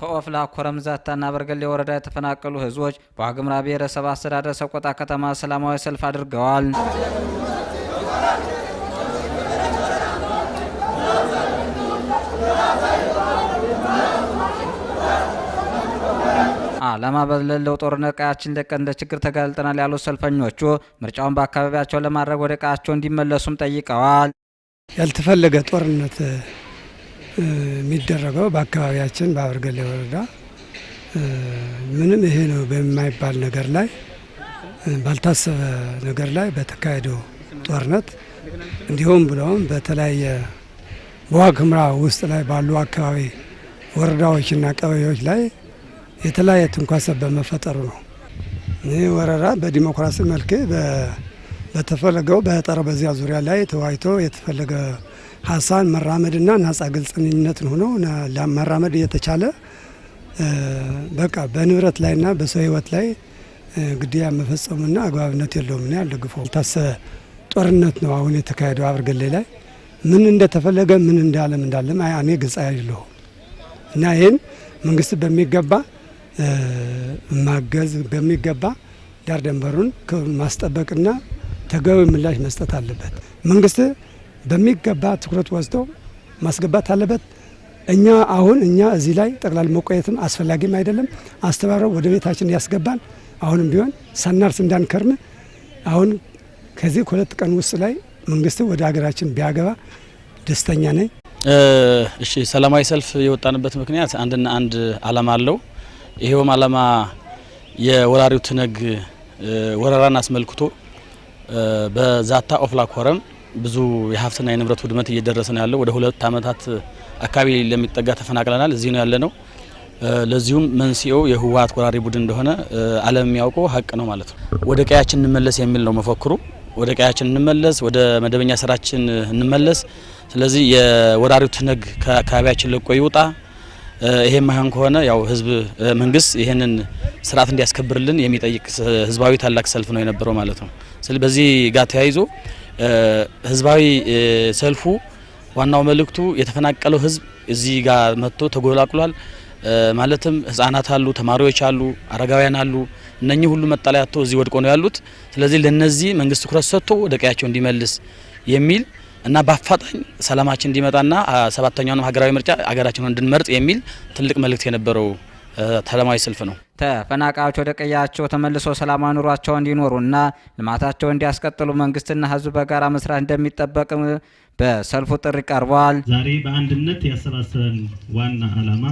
ከኦፍላ ኮረም ዛታና በርገሌ ወረዳ የተፈናቀሉ ህዝቦች በዋግምራ ብሔረሰብ አስተዳደር ሰቆጣ ከተማ ሰላማዊ ሰልፍ አድርገዋል። ዓላማ በሌለው ጦርነት ቀያችን ለቀን እንደ ችግር ተጋልጠናል ያሉት ሰልፈኞቹ ምርጫውን በአካባቢያቸው ለማድረግ ወደ ቀያቸው እንዲመለሱም ጠይቀዋል። ያልተፈለገ ጦርነት የሚደረገው በአካባቢያችን በበርገሌ ወረዳ ምንም ይሄ ነው በማይባል ነገር ላይ ባልታሰበ ነገር ላይ በተካሄደው ጦርነት እንዲሁም ብለውም በተለያየ በዋግምራ ውስጥ ላይ ባሉ አካባቢ ወረዳዎችና ቀበሌዎች ላይ የተለያየ ትንኳሳ በመፈጠሩ ነው። ይህ ወረራ በዲሞክራሲ መልክ በተፈለገው በጠረጴዛ ዙሪያ ላይ ተወያይቶ የተፈለገ ሀሳብ መራመድና ነጻ ግልጽነትን ሆኖ ለመራመድ እየተቻለ በቃ በንብረት ላይና በሰው ሕይወት ላይ ግድያ መፈጸሙና አግባብነት የለውም ነው ያልደግፈው። ታሰበ ጦርነት ነው አሁን የተካሄደው በርገሌ ላይ ምን እንደተፈለገ ምን እንዳለም እኔ ግልጽ አይደለሁም እና ይሄን መንግስት በሚገባ ማገዝ በሚገባ ዳር ደንበሩን ማስጠበቅና ተገቢ ምላሽ መስጠት አለበት። መንግስት በሚገባ ትኩረት ወስዶ ማስገባት አለበት። እኛ እዚህ ላይ ጠቅላላ መቆየትም አስፈላጊም አይደለም። አስተባብረው ወደ ቤታችን ያስገባን። አሁንም ቢሆን ሳናርስ እንዳንከርም አሁን ከዚህ ሁለት ቀን ውስጥ ላይ መንግስት ወደ ሀገራችን ቢያገባ ደስተኛ ነኝ። እሺ፣ ሰላማዊ ሰልፍ የወጣንበት ምክንያት አንድና አንድ ዓላማ አለው። ይሄውም ዓላማ የወራሪው ትነግ ወረራን አስመልክቶ በዛታ ኦፍላ ኮረም ብዙ የሀብትና የንብረት ውድመት እየደረሰ ነው ያለው። ወደ 2 ዓመታት አካባቢ ለሚጠጋ ተፈናቅለናል። እዚህ ነው ያለነው። ለዚሁም መንስኤው የህወሓት ወራሪ ቡድን እንደሆነ ዓለም የሚያውቀው ሀቅ ነው ማለት ነው። ወደ ቀያችን እንመለስ የሚል ነው መፈክሩ። ወደ ቀያችን እንመለስ፣ ወደ መደበኛ ስራችን እንመለስ። ስለዚህ የወራሪው ትነግ ከአካባቢያችን ለቆ ይውጣ። ይሄ ማይሆን ከሆነ ያው መንግስት ይሄንን ስርዓት እንዲያስከብርልን የሚጠይቅ ህዝባዊ ታላቅ ሰልፍ ነው የነበረው ማለት ነው። ስለዚህ በዚህ ጋር ተያይዞ ህዝባዊ ሰልፉ ዋናው መልእክቱ የተፈናቀለው ህዝብ እዚህ ጋር መጥቶ ተጎላቅሏል። ማለትም ህፃናት አሉ፣ ተማሪዎች አሉ፣ አረጋውያን አሉ። እነኚህ ሁሉ መጠለያ አጥተው እዚህ ወድቆ ነው ያሉት። ስለዚህ ለነዚህ መንግስት ትኩረት ሰጥቶ ወደ ቀያቸው እንዲመልስ የሚል እና በአፋጣኝ ሰላማችን እንዲመጣና 7ኛውን ሀገራዊ ምርጫ ሀገራችንን እንድንመርጥ የሚል ትልቅ መልእክት የነበረው ሰላማዊ ሰልፍ ነው። ተፈናቃዮች ወደ ቀያቸው ተመልሰው ሰላማዊ ኑሯቸው እንዲኖሩና ልማታቸው እንዲያስቀጥሉ መንግስትና ህዝብ በጋራ መስራት እንደሚጠበቅ በሰልፉ ጥሪ ቀርቧል። ዛሬ በአንድነት ያሰባሰበን ዋና ዓላማ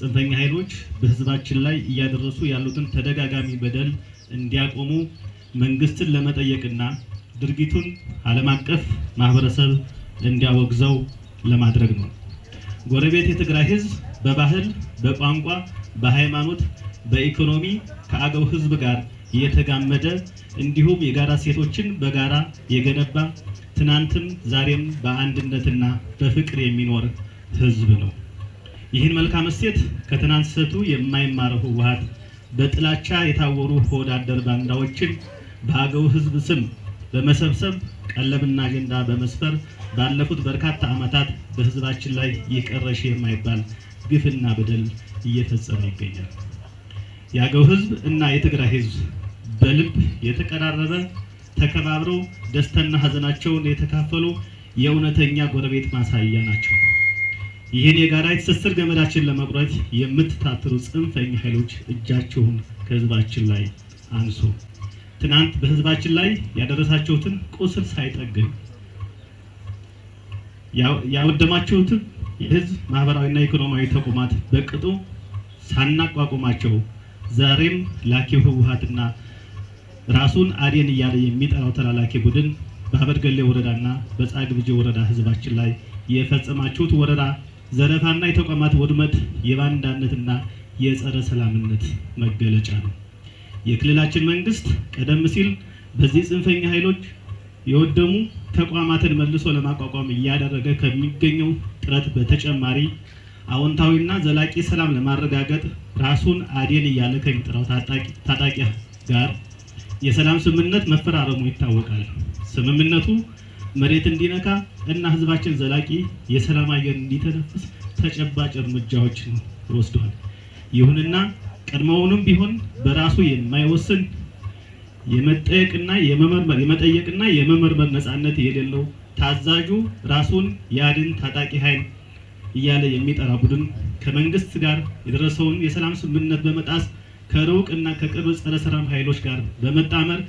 ጽንፈኛ ኃይሎች በህዝባችን ላይ እያደረሱ ያሉትን ተደጋጋሚ በደል እንዲያቆሙ መንግስትን ለመጠየቅና ድርጊቱን ዓለም አቀፍ ማህበረሰብ እንዲያወግዘው ለማድረግ ነው። ጎረቤት የትግራይ ህዝብ በባህል፣ በቋንቋ፣ በሃይማኖት፣ በኢኮኖሚ ከአገው ህዝብ ጋር የተጋመደ እንዲሁም የጋራ ሴቶችን በጋራ የገነባ ትናንትም ዛሬም በአንድነትና በፍቅር የሚኖር ህዝብ ነው። ይህን መልካም እሴት ከትናንት ስህተቱ የማይማረው ህወሓት በጥላቻ የታወሩ ሆዳደር ባንዳዎችን በአገው ህዝብ ስም በመሰብሰብ ቀለብና አጀንዳ በመስፈር ባለፉት በርካታ ዓመታት በህዝባችን ላይ ይቀረሽ የማይባል ግፍና በደል እየፈጸመ ይገኛል። የአገው ህዝብ እና የትግራይ ህዝብ በልብ የተቀራረበ ተከባብረው ደስታና ሀዘናቸውን የተካፈሉ የእውነተኛ ጎረቤት ማሳያ ናቸው። ይህን የጋራ ትስስር ገመዳችን ለመቁረጥ የምትታትሩ ጽንፈኛ ኃይሎች እጃችሁን ከህዝባችን ላይ አንሱ። ትናንት በህዝባችን ላይ ያደረሳችሁትን ቁስል ሳይጠግን ያወደማችሁትን የህዝብ ማህበራዊና ኢኮኖሚያዊ ተቋማት በቅጡ ሳናቋቁማቸው ዛሬም ላኪው ህወሓትና ራሱን አዴን እያለ የሚጠራው ተላላኪ ቡድን በበርገሌ ወረዳና በጻግብጂ ወረዳ ህዝባችን ላይ የፈጸማችሁት ወረራ፣ ዘረፋና የተቋማት ውድመት የባንዳነትና የጸረ ሰላምነት መገለጫ ነው። የክልላችን መንግስት ቀደም ሲል በዚህ ጽንፈኛ ኃይሎች የወደሙ ተቋማትን መልሶ ለማቋቋም እያደረገ ከሚገኘው ጥረት በተጨማሪ አዎንታዊና ዘላቂ ሰላም ለማረጋገጥ ራሱን አዴን እያለ ከሚጠራው ታጣቂ ጋር የሰላም ስምምነት መፈራረሙ ይታወቃል። ስምምነቱ መሬት እንዲነካ እና ህዝባችን ዘላቂ የሰላም አየር እንዲተነፍስ ተጨባጭ እርምጃዎችን ወስዷል። ይሁንና ቀድሞውንም ቢሆን በራሱ የማይወስን የመጠየቅና የመመርመር ነፃነት የሌለው ታዛዡ ራሱን ያድን ታጣቂ ኃይል እያለ የሚጠራ ቡድን ከመንግስት ጋር የደረሰውን የሰላም ስምምነት በመጣስ ከሩቅ እና ከቅርብ ጸረ ሰላም ኃይሎች ጋር በመጣመር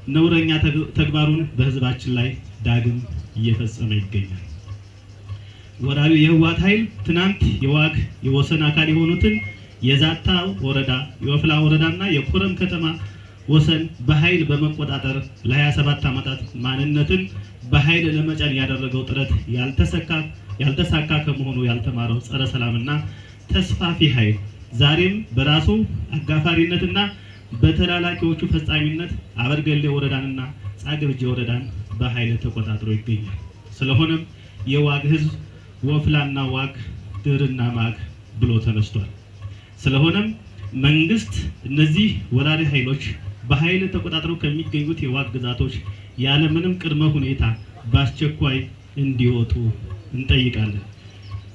ነውረኛ ተግባሩን በህዝባችን ላይ ዳግም እየፈጸመ ይገኛል። ወራሪው የህወሓት ኃይል ትናንት የዋግ የወሰን አካል የሆኑትን የዛታ ወረዳ፣ የወፍላ ወረዳና የኮረም ከተማ ወሰን በኃይል በመቆጣጠር ለ27 ዓመታት ማንነትን በኃይል ለመጫን ያደረገው ጥረት ያልተሳካ ከመሆኑ ያልተማረው ጸረ ሰላምና ተስፋፊ ኃይል ዛሬም በራሱ አጋፋሪነትና በተላላኪዎቹ ፈጻሚነት አበርገሌ ወረዳንና ጻግብጂ ወረዳን በኃይል ተቆጣጥሮ ይገኛል። ስለሆነም የዋግ ህዝብ ወፍላና ዋግ ድርና ማግ ብሎ ተነስቷል። ስለሆነም መንግስት እነዚህ ወራሪ ኃይሎች በኃይል ተቆጣጥረው ከሚገኙት የዋግ ግዛቶች ያለምንም ቅድመ ሁኔታ በአስቸኳይ እንዲወጡ እንጠይቃለን።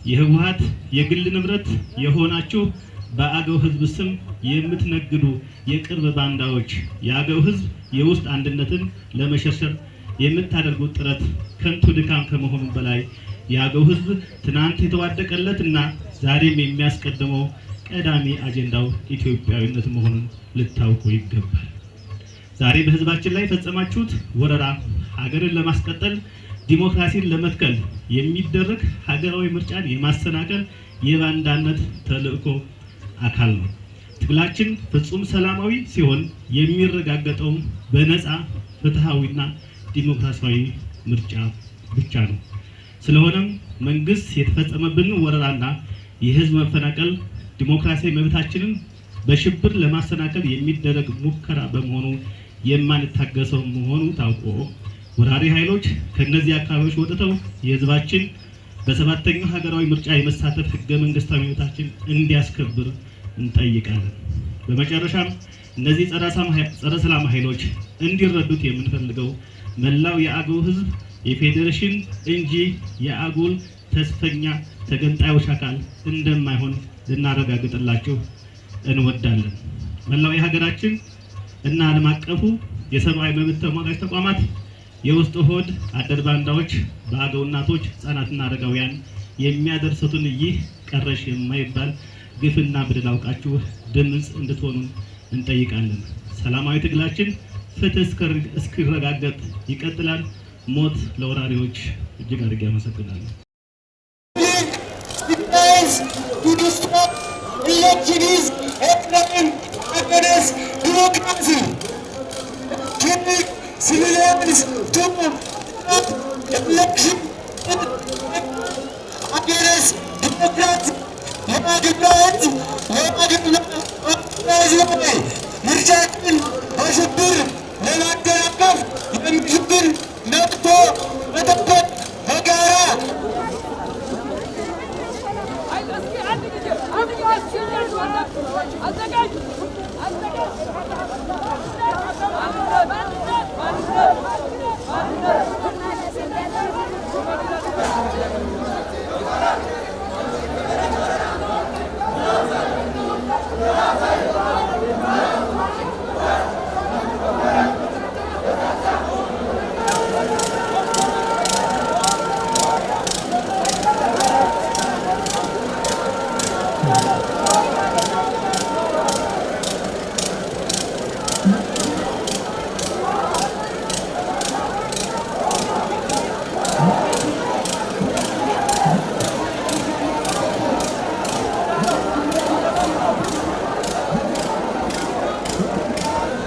የህወሓት የግል ንብረት የሆናችሁ በአገው ህዝብ ስም የምትነግዱ የቅርብ ባንዳዎች የአገው ህዝብ የውስጥ አንድነትን ለመሸርሸር የምታደርጉት ጥረት ከንቱ ድካም ከመሆኑ በላይ የአገው ህዝብ ትናንት የተዋደቀለትና ዛሬም የሚያስቀድመው ቀዳሚ አጀንዳው ኢትዮጵያዊነት መሆኑን ልታውቁ ይገባል። ዛሬ በህዝባችን ላይ ፈጸማችሁት ወረራ ሀገርን ለማስቀጠል ዲሞክራሲን ለመትከል የሚደረግ ሀገራዊ ምርጫን የማሰናከል የባንዳነት ተልእኮ አካል ነው። ትግላችን ፍጹም ሰላማዊ ሲሆን የሚረጋገጠው በነፃ ፍትሃዊና ዲሞክራሲያዊ ምርጫ ብቻ ነው። ስለሆነም መንግስት የተፈጸመብን ወረራና የህዝብ መፈናቀል ዲሞክራሲያዊ መብታችንን በሽብር ለማሰናከል የሚደረግ ሙከራ በመሆኑ የማንታገሰው መሆኑ ታውቆ ወራሪ ኃይሎች ከነዚህ አካባቢዎች ወጥተው የህዝባችን በሰባተኛው ሀገራዊ ምርጫ የመሳተፍ ህገ መንግስታዊ መብታችን እንዲያስከብር እንጠይቃለን። በመጨረሻም እነዚህ ጸረ ሰላም ኃይሎች እንዲረዱት የምንፈልገው መላው የአገው ህዝብ የፌዴሬሽን እንጂ የአጉል ተስፈኛ ተገንጣዮች አካል እንደማይሆን ልናረጋግጥላችሁ እንወዳለን። መላው የሀገራችን እና ዓለም አቀፉ የሰብአዊ መብት ተሟጋች ተቋማት የውስጥ ሆድ አደር ባንዳዎች በአገው እናቶች፣ ህጻናትና አረጋውያን የሚያደርሱትን ይህ ቀረሽ የማይባል ግፍና በደል አውቃችሁ ድምጽ እንድትሆኑ እንጠይቃለን። ሰላማዊ ትግላችን ፍትህ እስኪረጋገጥ ይቀጥላል። ሞት ለወራሪዎች! እጅግ አድርጌ አመሰግናለሁ።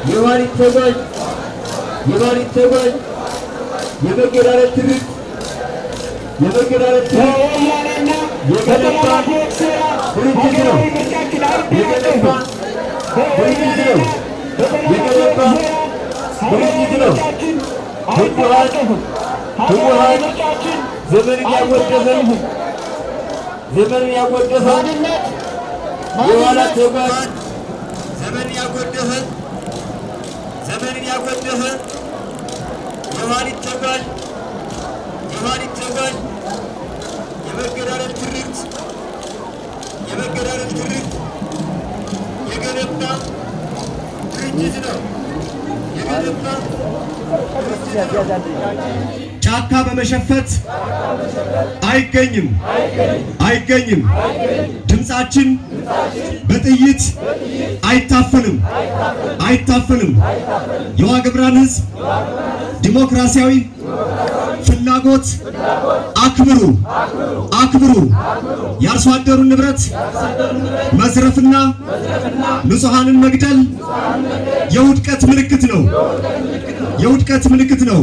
የባሪት ተጓዥ የመገዳደል ትርኢት የገነባ ድርጅት ነው። የገነባ ድርጅት ነው። ህወሓት ዘመንን ያጎደፈ የኋላ ተጓዥ ዘመንን ያጎደፈ የኋሊት ተጓዥ የመገዳደል ትርኢት ጫካ በመሸፈት አይገኝም። ድምጻችን በጥይት አይታፈንም። የዋግኽምራን ሕዝብ ዲሞክራሲያዊ ፍላጎት አክብሩ። የአርሶ አደሩን ንብረት መዝረፍና ንጹሃንን መግደል የውድቀት ምልክት ነው።